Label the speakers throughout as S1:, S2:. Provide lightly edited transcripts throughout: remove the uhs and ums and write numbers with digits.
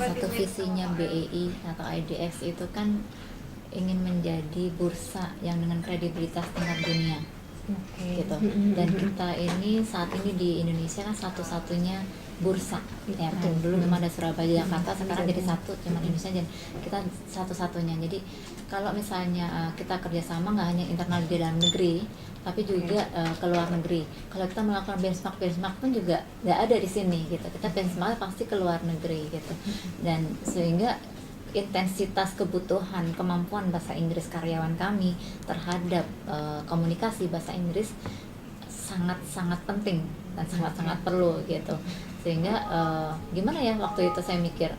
S1: salah satu visinya BEI atau IDX itu kan ingin menjadi bursa yang dengan kredibilitas tingkat dunia. Gitu. Dan kita ini saat ini di Indonesia kan satu-satunya bursa ya kan. Dulu memang ada Surabaya, Jakarta, sekarang jadi satu cuma Indonesia, dan kita satu-satunya. Jadi kalau misalnya kita kerjasama nggak hanya internal di dalam negeri tapi juga ke luar negeri. Kalau kita melakukan benchmark pun juga nggak ada di sini gitu. Kita benchmark pasti ke luar negeri gitu. Dan sehingga intensitas kebutuhan kemampuan bahasa Inggris karyawan kami terhadap komunikasi bahasa Inggris sangat-sangat penting dan sangat-sangat perlu gitu. Sehingga gimana ya, waktu itu saya mikir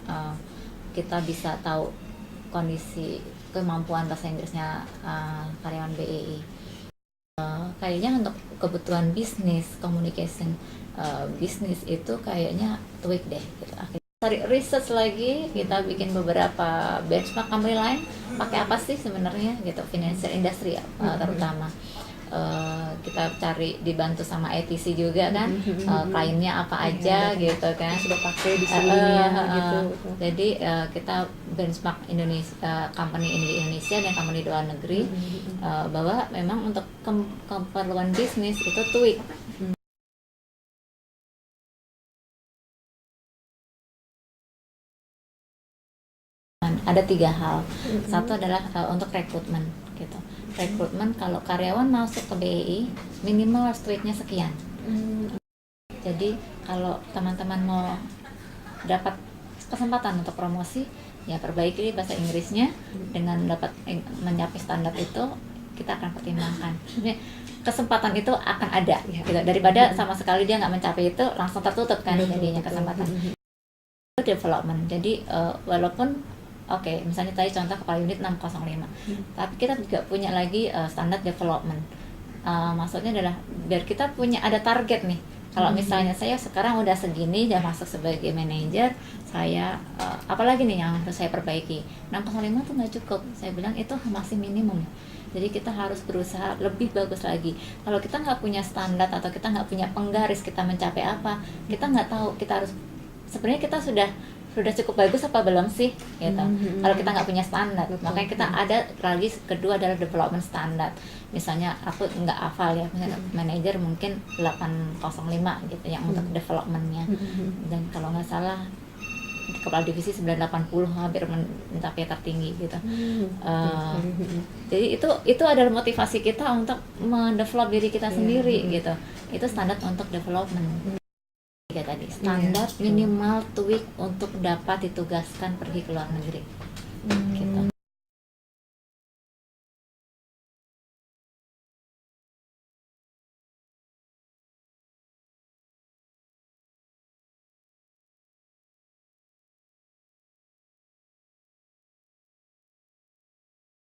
S1: kita bisa tahu kondisi kemampuan bahasa Inggrisnya karyawan BEI. Kayaknya untuk kebutuhan bisnis, communication bisnis itu kayaknya tweak deh gitu. Cari research lagi, kita bikin beberapa benchmark company lain pakai apa sih sebenarnya gitu, financial industry ya, terutama kita cari dibantu sama ITC juga kan, kliennya apa aja gitu kan,
S2: sudah pakai di seluruh dunia gitu.
S1: Jadi kita benchmark Indonesia, company di Indonesia dan company di luar negeri, bahwa memang untuk keperluan bisnis itu tweak. Ada 3 hal. Satu adalah untuk rekrutmen gitu. Rekrutmen, kalau karyawan masuk ke BEI minimal tweetnya sekian. Jadi kalau teman-teman mau dapat kesempatan untuk promosi, ya perbaiki bahasa Inggrisnya. Dengan dapat mencapai standar itu, kita akan pertimbangkan. Jadi kesempatan itu akan ada gitu. Daripada sama sekali dia nggak mencapai itu, langsung tertutup kan jadinya kesempatan. Development. Jadi walaupun misalnya tadi contoh kepala unit 605, tapi kita juga punya lagi standar development. Maksudnya adalah biar kita punya ada target nih. Kalau misalnya saya sekarang udah segini, udah masuk sebagai manajer, saya apalagi nih yang harus saya perbaiki. 605 tuh nggak cukup. Saya bilang itu masih minimum. Jadi kita harus berusaha lebih bagus lagi. Kalau kita nggak punya standar atau kita nggak punya penggaris kita mencapai apa, kita nggak tahu kita harus sebenarnya kita sudah cukup bagus apa belum sih gitu. Kalau kita nggak punya standar, makanya kita ada lagi kedua adalah development standard. Misalnya aku nggak hafal ya, misalnya manajer mungkin 805 gitu yang untuk developmentnya, dan kalau nggak salah kepala divisi 980 hampir mencapai tertinggi gitu. Jadi itu adalah motivasi kita untuk mendevelop diri kita sendiri gitu. Itu standar untuk development. Tadi standar minimal tweak untuk dapat ditugaskan pergi ke luar negeri. Gitu.